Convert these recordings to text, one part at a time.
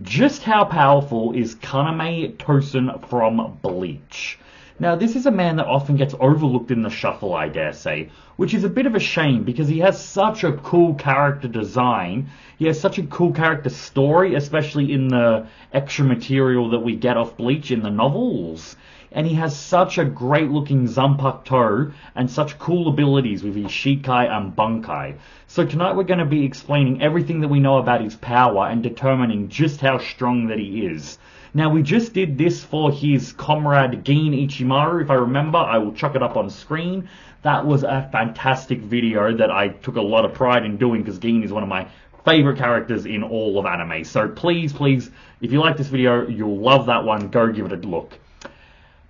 Just how powerful is Kaname Tosen from Bleach? Now, this is a man that often gets overlooked in the shuffle, I dare say, which is a bit of a shame because he has such a cool character design. He has such a cool character story, especially in the extra material that we get off Bleach in the novels. And he has such a great looking Zanpakuto and such cool abilities with his Shikai and Bankai. So tonight we're going to be explaining everything that we know about his power and determining just how strong that he is. Now, we just did this for his comrade Gin Ichimaru. If I remember, I will chuck it up on screen. That was a fantastic video that I took a lot of pride in doing because Gin is one of my favorite characters in all of anime. So please, if you like this video, you'll love that one. Go give it a look.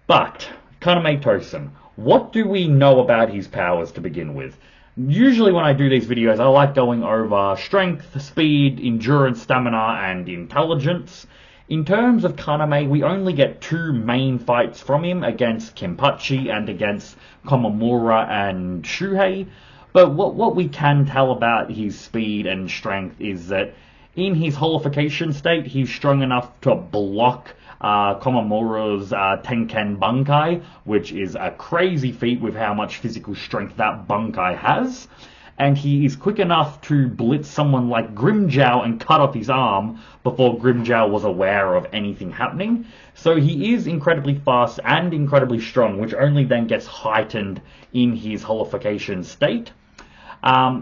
But, Kaname Tosen, what do we know about his powers to begin with? Usually when I do these videos, I like going over strength, speed, endurance, stamina, and intelligence. In terms of Kaname, we only get two main fights from him, against Kenpachi and against Komamura and Shuhei. But what we can tell about his speed and strength is that in his holification state, he's strong enough to block Komamura's Tenken Bankai, which is a crazy feat with how much physical strength that Bankai has. And he is quick enough to blitz someone like Grimmjow and cut off his arm before Grimmjow was aware of anything happening. So he is incredibly fast and incredibly strong, which only then gets heightened in his holification state.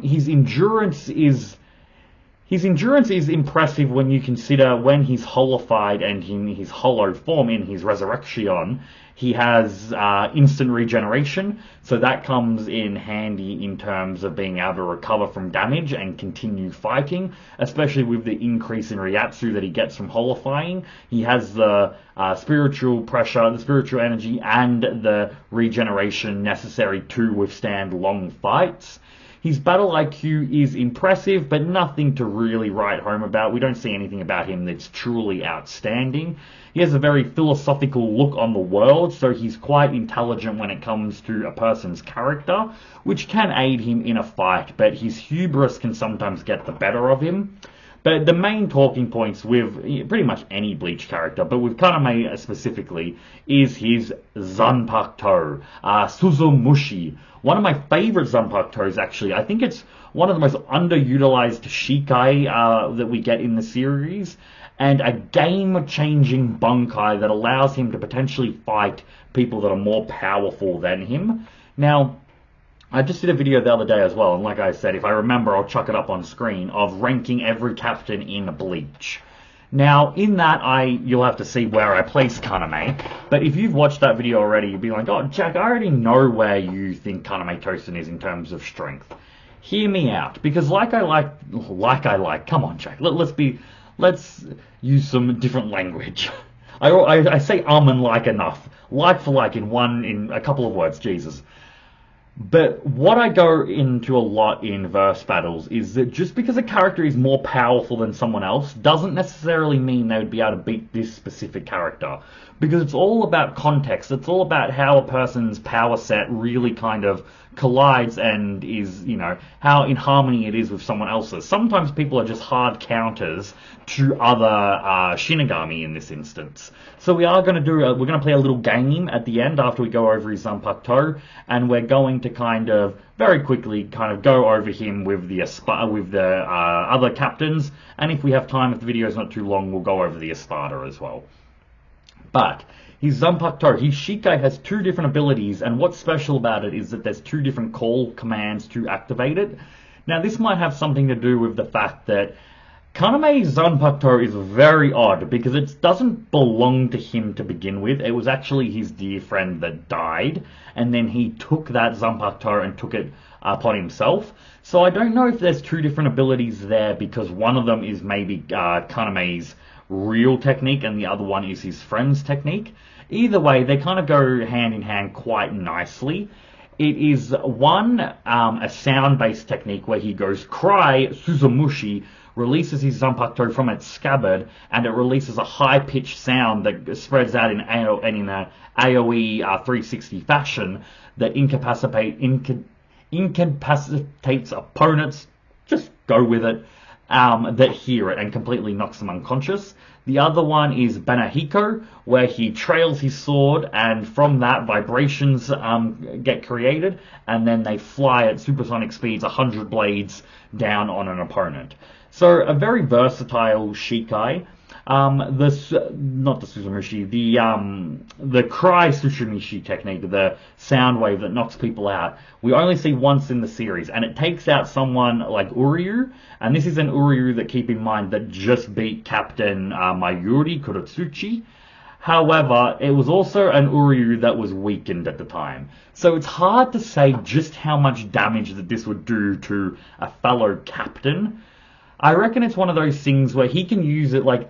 His endurance is impressive when you consider when he's holified and in his hollow form, in his resurrection, he has instant regeneration, so that comes in handy in terms of being able to recover from damage and continue fighting, especially with the increase in Ryatsu that he gets from holifying. He has the spiritual pressure, the spiritual energy, and the regeneration necessary to withstand long fights. His battle IQ is impressive, but nothing to really write home about. We don't see anything about him that's truly outstanding. He has a very philosophical look on the world, so he's quite intelligent when it comes to a person's character, which can aid him in a fight, but his hubris can sometimes get the better of him. But the main talking points with pretty much any Bleach character, but with Kaname specifically, is his Zanpakuto, Suzumushi. One of my favorite Zanpakutos, actually. I think it's one of the most underutilized Shikai that we get in the series, and a game-changing Bankai that allows him to potentially fight people that are more powerful than him. Now, I just did a video the other day as well, and like I said, if I remember, I'll chuck it up on screen, of ranking every captain in Bleach. Now, in that, you'll have to see where I place Kaname, but if you've watched that video already, you'll be like, oh, Jack, I already know where you think Kaname Tosen is in terms of strength. Hear me out, because come on, Jack, let's use some different language. I say and like enough. Like for like in a couple of words, Jesus. But what I go into a lot in verse battles is that just because a character is more powerful than someone else doesn't necessarily mean they would be able to beat this specific character. Because it's all about context. It's all about how a person's power set really kind of collides and is, how in harmony it is with someone else's. Sometimes people are just hard counters to other Shinigami in this instance. So we're going to play a little game at the end after we go over his Zanpakuto, and we're going to kind of very quickly go over him with the other captains, and if we have time, if the video is not too long, we'll go over the Espada as well. But his Zanpakuto, his Shikai has two different abilities, and what's special about it is that there's two different call commands to activate it. Now, this might have something to do with the fact that Kaname's Zanpakuto is very odd because it doesn't belong to him to begin with. It was actually his dear friend that died, and then he took that Zanpakuto and took it upon himself. So I don't know if there's two different abilities there because one of them is maybe Kaname's real technique and the other one is his friend's technique. Either way, they kind of go hand in hand quite nicely. It is one, a sound-based technique where he goes cry, Suzumushi, releases his Zanpakuto from its scabbard, and it releases a high-pitched sound that spreads out in an AoE 360 fashion that incapacitates opponents. Just go with it. that hear it and completely knocks them unconscious. The other one is Banahiko, where he trails his sword, and from that vibrations get created, and then they fly at supersonic speeds, 100 blades down on an opponent. So a very versatile Shikai. Not the Suzumishi, the Cry Suzumishi technique, the sound wave that knocks people out, we only see once in the series, and it takes out someone like Uryu, and this is an Uryu that, keep in mind, that just beat Captain Mayuri Kurotsuchi. However, it was also an Uryu that was weakened at the time. So it's hard to say just how much damage that this would do to a fellow captain. I reckon it's one of those things where he can use it like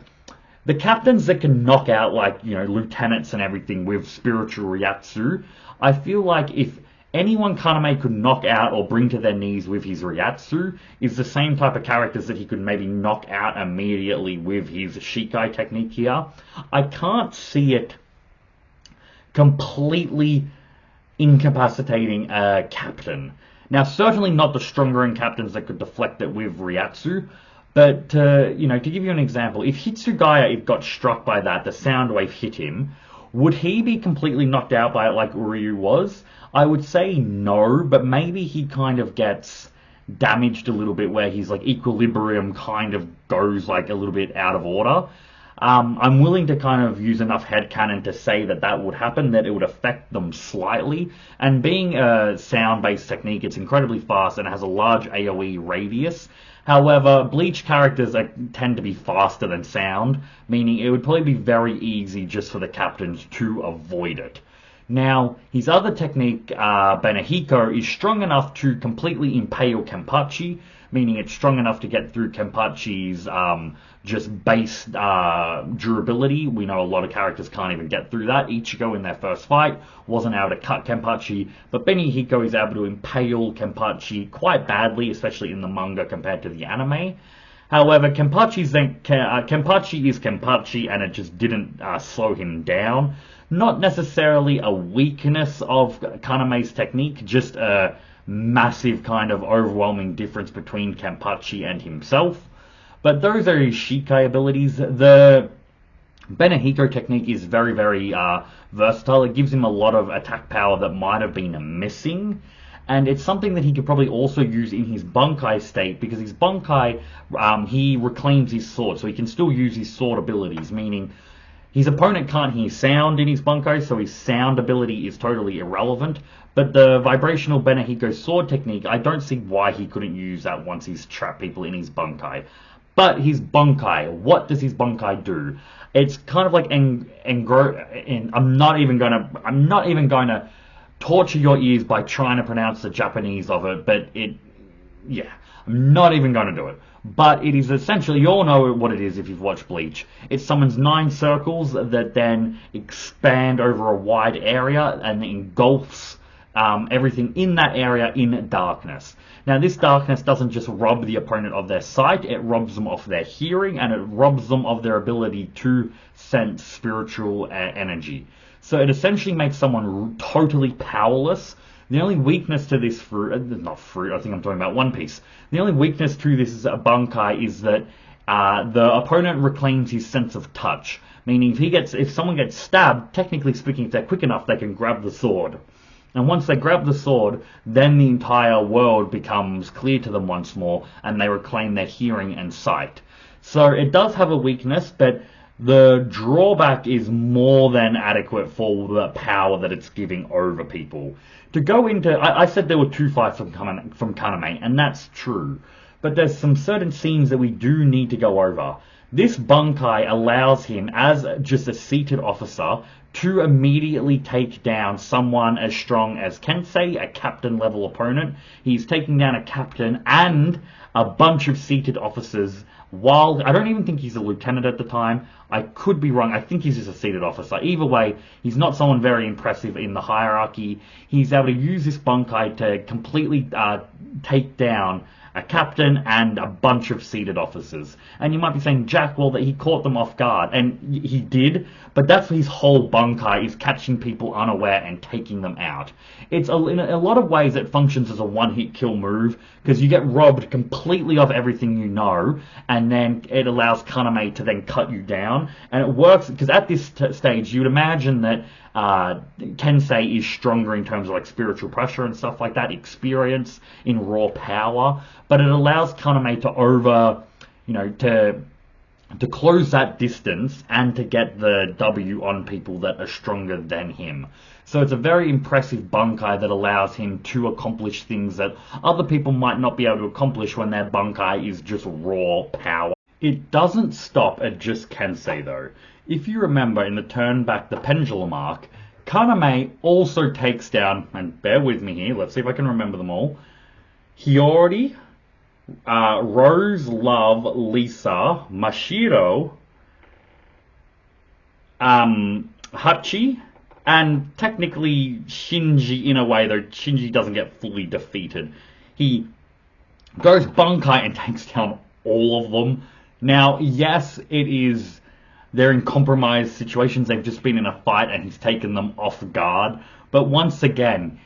the captains that can knock out, like, you know, lieutenants and everything with spiritual Ryatsu. I feel like if anyone Kaname could knock out or bring to their knees with his Ryatsu is the same type of characters that he could maybe knock out immediately with his Shikai technique here. I can't see it completely incapacitating a captain. Now, certainly not the stronger captains that could deflect it with Ryatsu, but to give you an example, if Hitsugaya got struck by that, the sound wave hit him, would he be completely knocked out by it like Uryu was? I would say no, but maybe he kind of gets damaged a little bit where his like equilibrium kind of goes like a little bit out of order. I'm willing to kind of use enough headcanon to say that that would happen, that it would affect them slightly. And being a sound-based technique, it's incredibly fast and it has a large AoE radius. However, Bleach characters tend to be faster than sound, meaning it would probably be very easy just for the captains to avoid it. Now, his other technique, Banahiko, is strong enough to completely impale Kenpachi, meaning it's strong enough to get through Kenpachi's just base durability. We know a lot of characters can't even get through that. Ichigo in their first fight wasn't able to cut Kenpachi, but Banahiko is able to impale Kenpachi quite badly, especially in the manga compared to the anime. However, Kenpachi is Kenpachi, and it just didn't slow him down. Not necessarily a weakness of Kaname's technique, just a massive kind of overwhelming difference between Kenpachi and himself. But those are his Shikai abilities. The Banahiko technique is very, very versatile. It gives him a lot of attack power that might have been missing. And it's something that he could probably also use in his Bankai state, because his Bankai, he reclaims his sword, so he can still use his sword abilities, meaning his opponent can't hear sound in his Bankai, so his sound ability is totally irrelevant. But the vibrational Banahiko sword technique, I don't see why he couldn't use that once he's trapped people in his Bankai. But his Bankai, what does his Bankai do? It's kind of like I'm not even gonna torture your ears by trying to pronounce the Japanese of it, but I'm not even gonna do it. But it is essentially, you all know what it is if you've watched Bleach. It summons 9 circles that then expand over a wide area and engulfs everything in that area in darkness. Now, this darkness doesn't just rob the opponent of their sight, it robs them of their hearing, and it robs them of their ability to sense spiritual energy. So it essentially makes someone totally powerless. The only weakness to this I think I'm talking about One Piece. The only weakness to this Bankai is that the opponent reclaims his sense of touch. Meaning if someone gets stabbed, technically speaking, if they're quick enough, they can grab the sword. And once they grab the sword, then the entire world becomes clear to them once more, and they reclaim their hearing and sight. So it does have a weakness, but the drawback is more than adequate for the power that it's giving over people. To go into, I said there were 2 fights from Kaname, and that's true. But there's some certain scenes that we do need to go over. This Bankai allows him, as just a seated officer, to immediately take down someone as strong as Kensei, a captain-level opponent. He's taking down a captain and a bunch of seated officers, while I don't even think he's a lieutenant at the time. I could be wrong. I think he's just a seated officer. Either way, he's not someone very impressive in the hierarchy. He's able to use this Bankai to completely take down a captain, and a bunch of seated officers. And you might be saying, Jack, well, that he caught them off guard, and he did, but that's his whole Bankai, is catching people unaware and taking them out. In a lot of ways it functions as a one-hit kill move, because you get robbed completely of everything you know, and then it allows Kaname to then cut you down, and it works, because at this stage, you'd imagine that Kensei is stronger in terms of like spiritual pressure and stuff like that, experience in raw power, but it allows Kaname to close that distance and to get the W on people that are stronger than him. So it's a very impressive Bankai that allows him to accomplish things that other people might not be able to accomplish when their Bankai is just raw power. It doesn't stop at just Kensei though. If you remember in the turn back the pendulum arc, Kaname also takes down, and bear with me here, let's see if I can remember them all, Hiyori, Rose, Love, Lisa, Mashiro, Hachi, and technically Shinji in a way, though Shinji doesn't get fully defeated. He goes Bankai and takes down all of them. Now, yes, they're in compromised situations, they've just been in a fight and he's taken them off guard, but once again,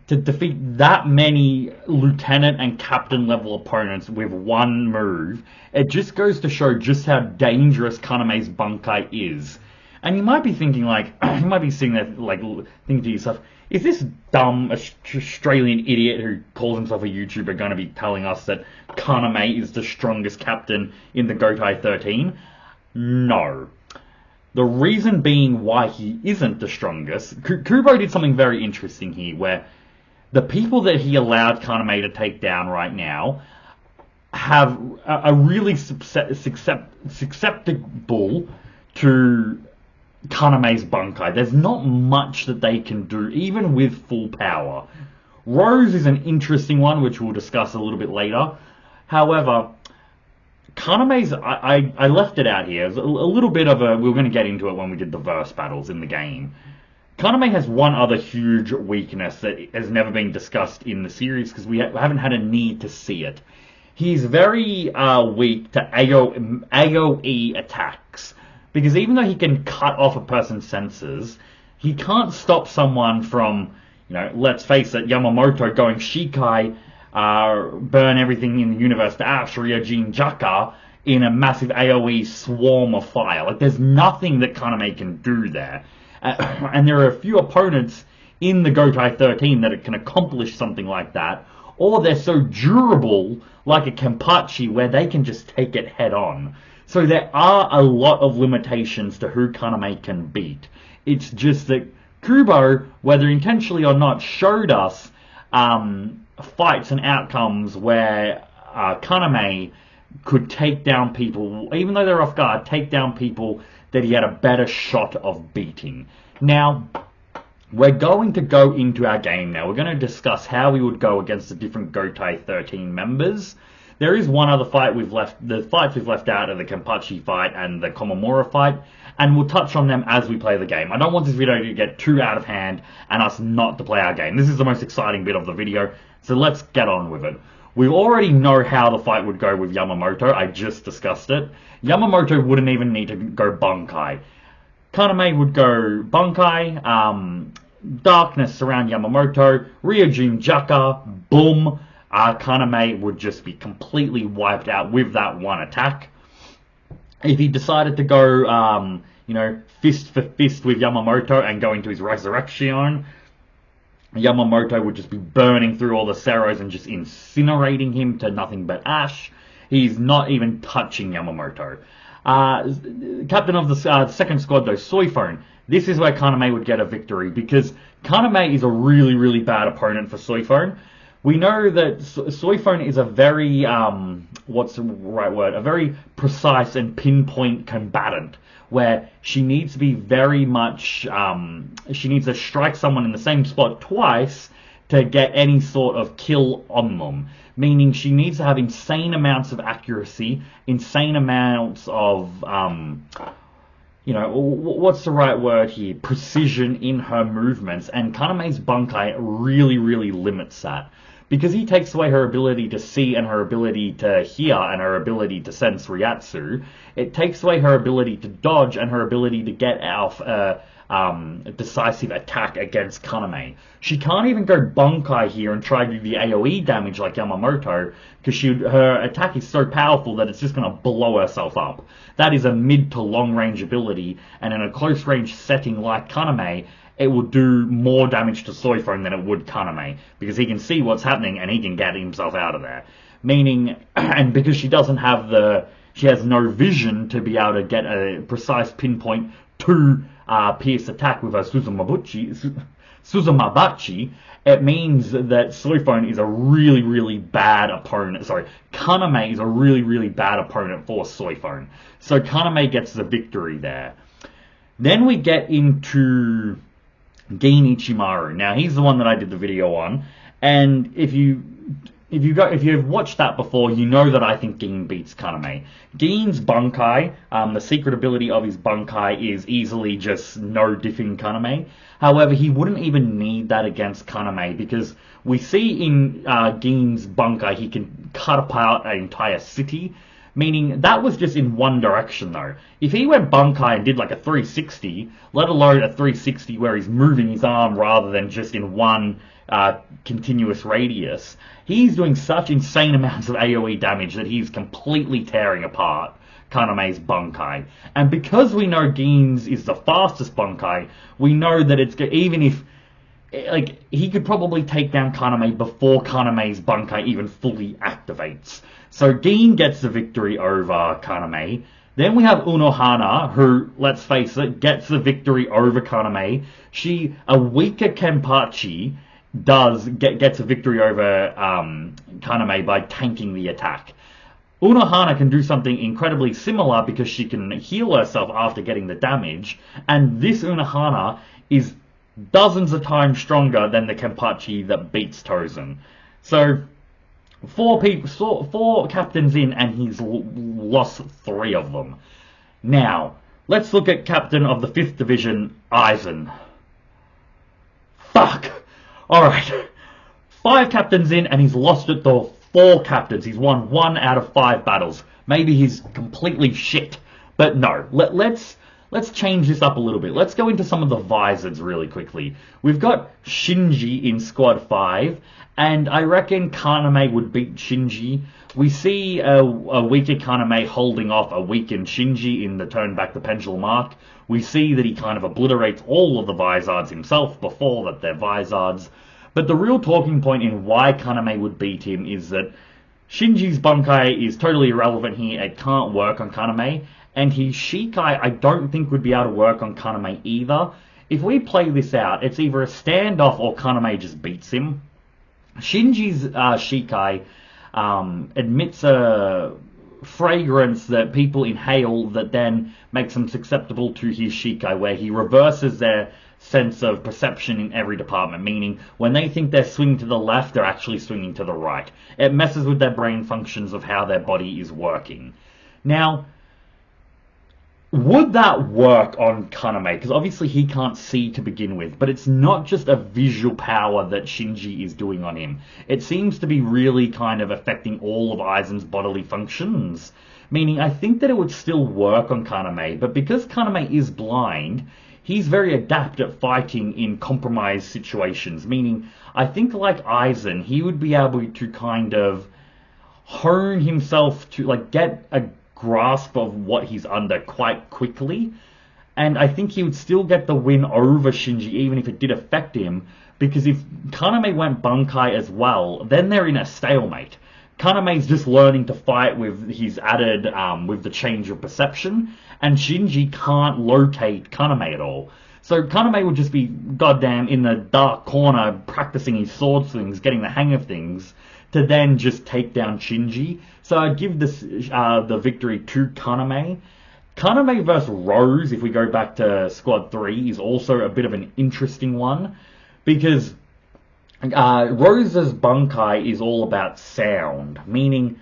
to defeat that many lieutenant and captain level opponents with one move, it just goes to show just how dangerous Kaname's Bankai is. And you might be thinking like, you might be sitting there like thinking to yourself, is this dumb Australian idiot who calls himself a YouTuber going to be telling us that Kaname is the strongest captain in the Gotai 13? No. The reason being why he isn't the strongest, Kubo did something very interesting here, where the people that he allowed Kaname to take down right now have a really susceptible to Kaname's Bankai. There's not much that they can do, even with full power. Rose is an interesting one, which we'll discuss a little bit later. However, Kaname's, I left it out here. It's a little bit of a, we were going to get into it when we did the verse battles in the game. Kaname has one other huge weakness that has never been discussed in the series because we haven't had a need to see it. He's very weak to AoE attacks, because even though he can cut off a person's senses, he can't stop someone from, let's face it, Yamamoto going Shikai, burn everything in the universe to ash, Ryujin Jaka, in a massive AoE swarm of fire. Like, there's nothing that Kaname can do there. And there are a few opponents in the Gotai 13 that can accomplish something like that, or they're so durable, like a Kenpachi, where they can just take it head on. So there are a lot of limitations to who Kaname can beat. It's just that Kubo, whether intentionally or not, showed us fights and outcomes where Kaname could take down people, even though they're off guard, take down people that he had a better shot of beating. Now, we're going to go into our game now. We're going to discuss how we would go against the different Gotai 13 members. There is one other fight we've left, the fights we've left out are the Kenpachi fight and the Komamura fight, and we'll touch on them as we play the game. I don't want this video to get too out of hand and us not to play our game. This is the most exciting bit of the video, so let's get on with it. We already know how the fight would go with Yamamoto. I just discussed it. Yamamoto wouldn't even need to go Bankai. Kaname would go Bankai, darkness surround Yamamoto, Ryujin Jaka, boom. Kaname would just be completely wiped out with that one attack. If he decided to go, fist for fist with Yamamoto and go into his resurrection, Yamamoto would just be burning through all the Seros and just incinerating him to nothing but ash. He's not even touching Yamamoto. Captain of the second squad, though, Soifone. This is where Kaname would get a victory, because Kaname is a really, really bad opponent for Soifone. We know that Soifone is a very, what's the right word? A very precise and pinpoint combatant, where she needs to be very much, she needs to strike someone in the same spot twice to get any sort of kill on them. Meaning she needs to have insane amounts of accuracy, insane amounts of, what's the right word here? Precision in her movements. And Kaname's Bankai really, really limits that. because he takes away her ability to see and her ability to hear and her ability to sense Ryatsu. It takes away her ability to dodge and her ability to get out a decisive attack against Kaname. She can't even go Bankai here and try to do the AoE damage like Yamamoto, because her attack is so powerful that it's just going to blow herself up. That is a mid to long range ability, and in a close range setting like Kaname, it will do more damage to Soifone than it would Kaname, because he can see what's happening and he can get himself out of there. Meaning, and because she doesn't have she has no vision to be able to get a precise pinpoint to pierce attack with her Suzumabachi, it means that Soifone is a really, really bad opponent. Sorry, Kaname is a really, really bad opponent for Soifone. So Kaname gets the victory there. Then we get into Gin Ichimaru. Now he's the one that I did the video on, and if you've watched that before, you know that I think Gin beats Kaname. Gin's Bankai, the secret ability of his Bankai is easily just no diffing Kaname. However, he wouldn't even need that against Kaname, because we see in Gin's Bankai he can cut apart an entire city. Meaning, that was just in one direction though. If he went Bankai and did like a 360, let alone a 360 where he's moving his arm rather than just in one continuous radius, he's doing such insane amounts of AoE damage that he's completely tearing apart Kaname's Bankai. And because we know Gin's is the fastest Bankai, we know that it's even if he could probably take down Kaname before Kaname's Bankai even fully activates. So Gin gets the victory over Kaname. Then we have Unohana, who, let's face it, gets the victory over Kaname. A weaker Kenpachi gets a victory over Kaname by tanking the attack. Unohana can do something incredibly similar because she can heal herself after getting the damage, and this Unohana is dozens of times stronger than the Kenpachi that beats Tosen. So, four captains in, and he's lost 3 of them. Now, let's look at captain of the 5th division, Aizen. Fuck! Alright. 5 captains in, and he's lost it to 4 captains. He's won 1 out of 5 battles. Maybe he's completely shit. But no, let's change this up a little bit. Let's go into some of the visors really quickly. We've got Shinji in Squad 5, and I reckon Kaname would beat Shinji. We see a weaker Kaname holding off a weakened Shinji in the Turn Back the Pendulum arc. We see that he kind of obliterates all of the Vizards himself before that they're Vizards. But the real talking point in why Kaname would beat him is that Shinji's Bankai is totally irrelevant here. It can't work on Kaname. And his Shikai I don't think would be able to work on Kaname either. If we play this out, it's either a standoff or Kaname just beats him. Shinji's Shikai emits a fragrance that people inhale that then makes them susceptible to his Shikai, where he reverses their sense of perception in every department, meaning when they think they're swinging to the left, they're actually swinging to the right. It messes with their brain functions of how their body is working. Now, would that work on Kaname? Because obviously he can't see to begin with, but it's not just a visual power that Shinji is doing on him. It seems to be really kind of affecting all of Aizen's bodily functions. Meaning, I think that it would still work on Kaname, but because Kaname is blind, he's very adept at fighting in compromised situations. Meaning, I think like Aizen, he would be able to kind of hone himself to, like, get a grasp of what he's under quite quickly, and I think he would still get the win over Shinji even if it did affect him, because if Kaname went Bankai as well, then they're in a stalemate. Kaname's just learning to fight with his added, with the change of perception, and Shinji can't locate Kaname at all. So Kaname would just be goddamn in the dark corner practicing his sword swings, getting the hang of things, to then just take down Shinji. So I'd give this the victory to Kaname. Kaname versus Rose, if we go back to Squad 3, is also a bit of an interesting one, because Rose's Bankai is all about sound, meaning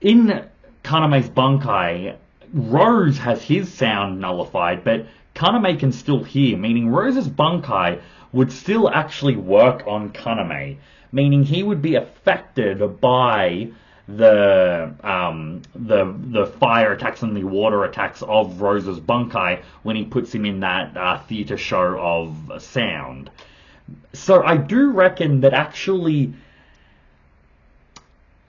in Kaname's Bankai, Rose has his sound nullified, but Kaname can still hear, meaning Rose's Bankai would still actually work on Kaname, meaning he would be affected by the fire attacks and the water attacks of Rose's Bankai when he puts him in that theater show of sound. So I do reckon that actually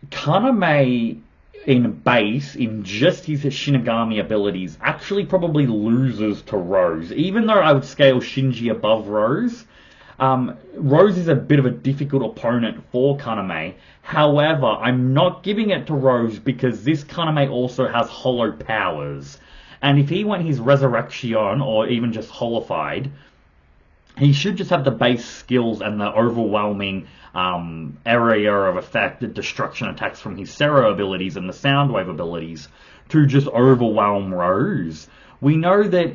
Kaname in base, in just his Shinigami abilities, actually probably loses to Rose. Even though I would scale Shinji above Rose, Rose is a bit of a difficult opponent for Kaname. However, I'm not giving it to Rose because this Kaname also has hollow powers. And if he went his Resurrection, or even just Holified, he should just have the base skills and the overwhelming area of effect, the destruction attacks from his Sero abilities and the Soundwave abilities to just overwhelm Rose. We know that,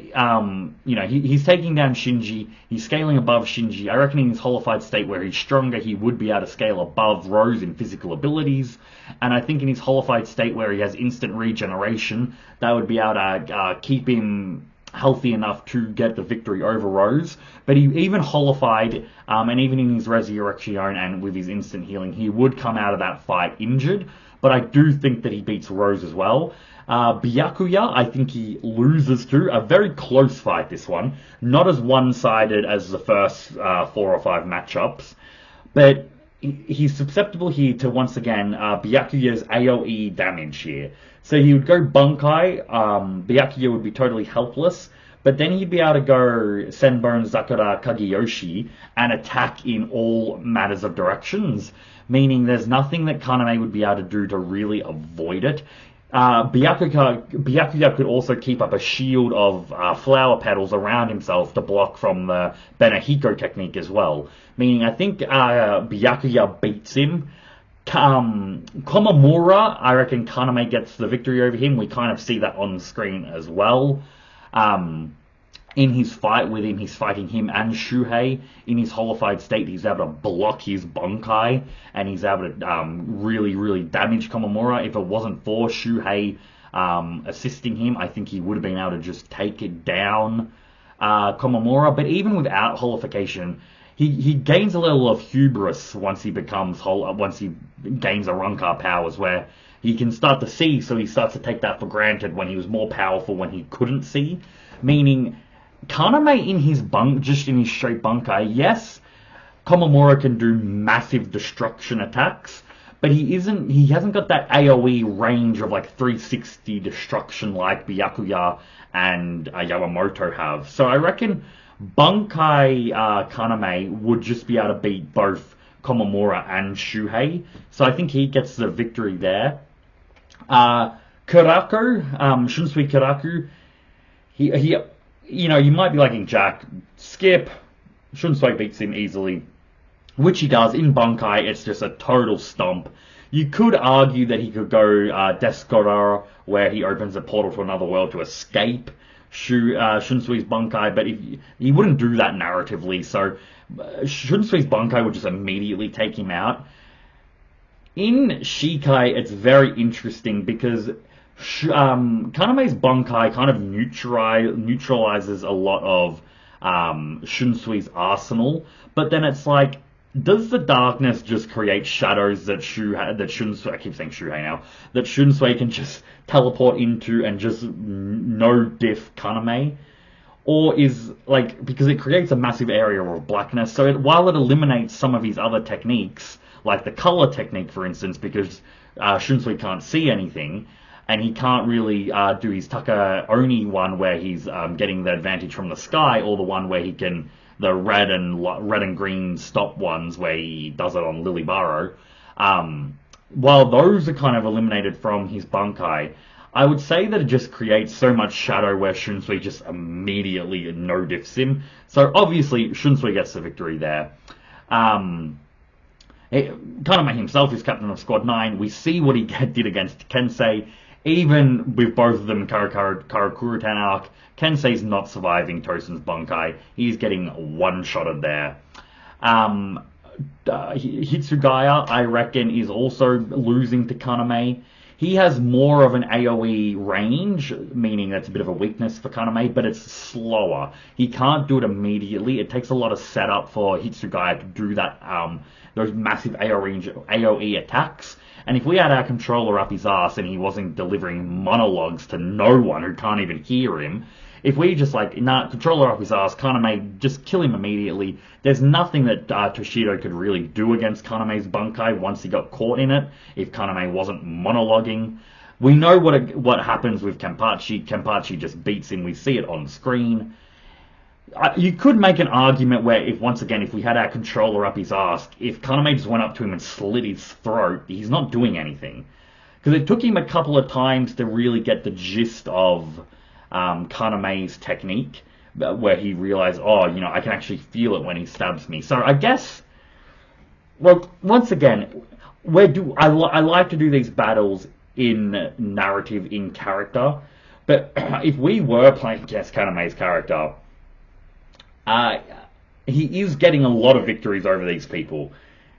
he's taking down Shinji, he's scaling above Shinji. I reckon in his holified state where he's stronger, he would be able to scale above Rose in physical abilities. And I think in his holified state where he has instant regeneration, that would be able to keep him healthy enough to get the victory over Rose. But he even holified, and even in his Resurrection and with his instant healing, he would come out of that fight injured. But I do think that he beats Rose as well. Byakuya, I think he loses to. A very close fight, this one. Not as one-sided as the first 4 or 5 matchups. But he's susceptible here to, once again, Byakuya's AoE damage here. So he would go Bankai, Byakuya would be totally helpless, but then he'd be able to go Senbone Zakura Kageyoshi and attack in all matters of directions, meaning there's nothing that Kaname would be able to do to really avoid it. Byakuya could also keep up a shield of flower petals around himself to block from the Benehiko technique as well, meaning I think Byakuya beats him. Komamura, I reckon Kaname gets the victory over him. We kind of see that on the screen as well. In his fight with him, he's fighting him and Shuhei. In his holified state, he's able to block his Bankai, and he's able to really, really damage Komamura. If it wasn't for Shuhei assisting him, I think he would have been able to just take it down Komamura. But even without holification, he gains a level of hubris once he gains Arrancar powers, where he can start to see, so he starts to take that for granted when he was more powerful when he couldn't see. Meaning, Kaname in his just in his straight Bankai, yes, Komamura can do massive destruction attacks, but he hasn't got that AoE range of like 360 destruction like Byakuya and Yamamoto have. So I reckon Bankai Kaname would just be able to beat both Komamura and Shuhei, so I think he gets the victory there. Kiraku, Shunsui Kiraku, he you might be liking Jack, skip, Shunsui beats him easily, which he does. In Bankai, it's just a total stomp. You could argue that he could go Deskodara, where he opens a portal to another world to escape Shunsui's Bankai, but he wouldn't do that narratively, so Shunsui's Bankai would just immediately take him out. In Shikai, it's very interesting because Kaname's Bankai kind of neutralizes a lot of Shunsui's arsenal, but then it's like, does the darkness just create shadows that Shunsui, I keep saying Shuhei now, that Shunsui can just teleport into and just no-diff Kaname? Or is, like, because it creates a massive area of blackness, so while it eliminates some of his other techniques, like the color technique, for instance, because Shunsui can't see anything, and he can't really do his Taka Oni one where he's getting the advantage from the sky, or the one where he can, the red and green stop ones where he does it on Lilibaro. While those are kind of eliminated from his Bankai, I would say that it just creates so much shadow where Shunsui just immediately no-diffs him. So obviously Shunsui gets the victory there. Kaname himself is captain of Squad 9. We see what he did against Kensei. Even with both of them Karakurutan arc, Kensei's not surviving Tosen's Bankai. He's getting one-shotted there. Hitsugaya, I reckon, is also losing to Kaname. He has more of an AoE range, meaning that's a bit of a weakness for Kaname, but it's slower. He can't do it immediately. It takes a lot of setup for Hitsugaya to do that, those massive AoE attacks. And if we had our controller up his ass and he wasn't delivering monologues to no one who can't even hear him, if we just controller up his ass, Kaname, just kill him immediately. There's nothing that Toshido could really do against Kaname's Bankai once he got caught in it, if Kaname wasn't monologuing. We know what happens with Kenpachi. Kenpachi just beats him. We see it on screen. You could make an argument where, if we had our controller up his ass, if Kaname just went up to him and slit his throat, he's not doing anything. Because it took him a couple of times to really get the gist of Kaname's technique, where he realized, I can actually feel it when he stabs me. So I guess, well, once again, I like to do these battles in narrative, in character, but if we were playing against Kaname's character, he is getting a lot of victories over these people.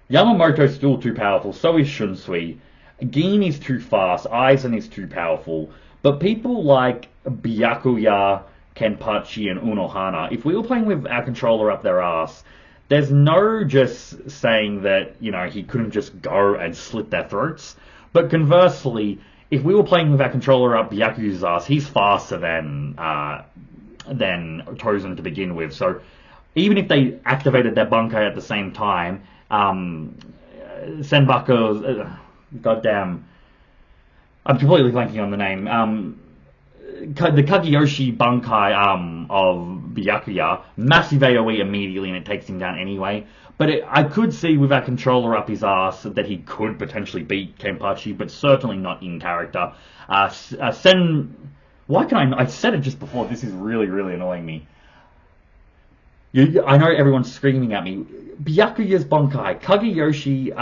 Yamamoto's still too powerful, so is Shunsui. Gin is too fast, Aizen is too powerful. But people like Byakuya, Kenpachi, and Unohana, if we were playing with our controller up their ass, there's no just saying that, he couldn't just go and slit their throats. But conversely, if we were playing with our controller up Byakuya's ass, he's faster than Tosen to begin with. So even if they activated their Bankai at the same time, Senbaku's... goddamn... I'm completely blanking on the name. The Kageyoshi Bankai of Byakuya, massive AoE immediately, and it takes him down anyway. But I could see with our controller up his ass that he could potentially beat Kenpachi, but certainly not in character. Why can I said it just before. This is really, really annoying me. I know everyone's screaming at me. Byakuya's Bankai, Kageyoshi.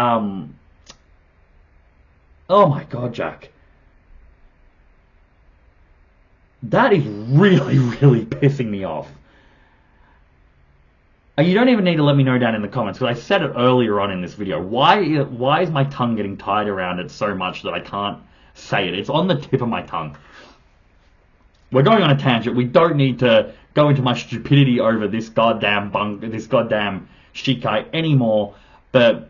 Oh my god, Jack. That is really, really pissing me off. You don't even need to let me know down in the comments, because I said it earlier on in this video. Why is my tongue getting tied around it so much that I can't say it? It's on the tip of my tongue. We're going on a tangent. We don't need to go into my stupidity over this goddamn Shikai anymore. But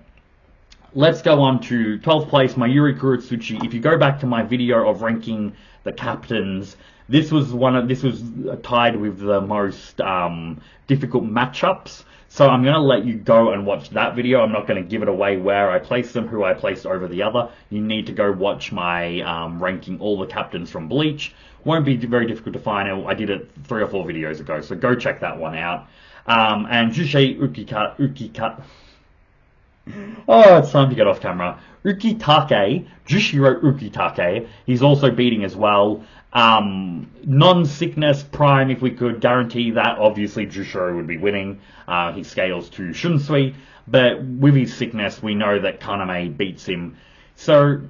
let's go on to 12th place, Mayuri Kuretsuchi. If you go back to my video of ranking the captains, this was tied with the most difficult matchups. So I'm going to let you go and watch that video. I'm not going to give it away where I placed them, who I placed over the other. You need to go watch my ranking all the captains from Bleach. Won't be very difficult to find. I did it 3 or 4 videos ago, so go check that one out. And Jushei Ukitake. Oh, it's time to get off camera. Ukitake, Jushiro Ukitake, he's also beating as well. Non-sickness prime, if we could guarantee that, obviously Jushiro would be winning. He scales to Shunsui, but with his sickness, we know that Kaname beats him. So,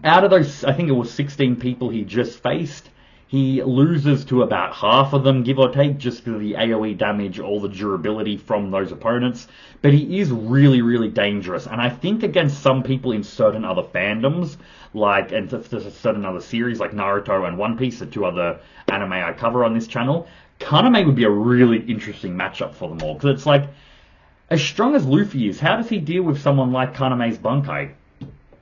out of those, I think it was 16 people he just faced, he loses to about half of them, give or take, just for the AoE damage, all the durability from those opponents. But he is really, really dangerous. And I think against some people in certain other fandoms, and certain other series like Naruto and One Piece, the 2 other anime I cover on this channel, Kaname would be a really interesting matchup for them all. Because it's like, as strong as Luffy is, how does he deal with someone like Kaname's Bankai?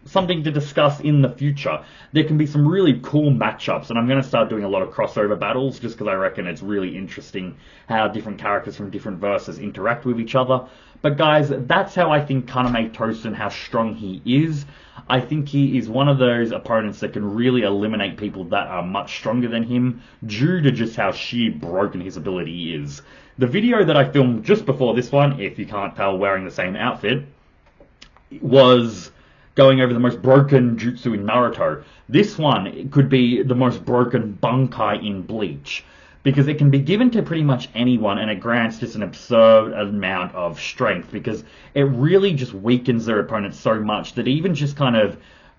Something to discuss in the future. There can be some really cool matchups, and I'm going to start doing a lot of crossover battles just because I reckon it's really interesting how different characters from different verses interact with each other. But guys, that's how I think Kaname Tosen, how strong he is. I think he is one of those opponents that can really eliminate people that are much stronger than him due to just how sheer broken his ability is. The video that I filmed just before this one, if you can't tell wearing the same outfit, was going over the most broken jutsu in Naruto. This one could be the most broken Bankai in Bleach, because it can be given to pretty much anyone and it grants just an absurd amount of strength, because it really just weakens their opponent so much that even just kind of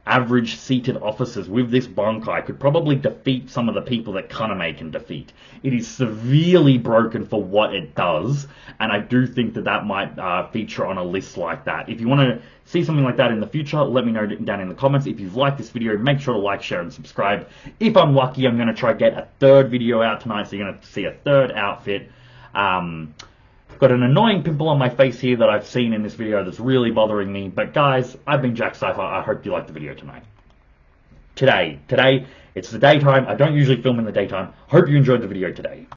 average seated officers with this Bankai could probably defeat some of the people that Kaname can defeat. It is severely broken for what it does, and I do think that that might feature on a list like that. If you want to see something like that in the future, let me know down in the comments. If you've liked this video, make sure to like, share, and subscribe. If I'm lucky, I'm going to try to get a third video out tonight, so you're going to see a third outfit. Got an annoying pimple on my face here that I've seen in this video that's really bothering me. But guys, I've been Jack Cypher. I hope you liked the video tonight. Today, it's the daytime. I don't usually film in the daytime. Hope you enjoyed the video today.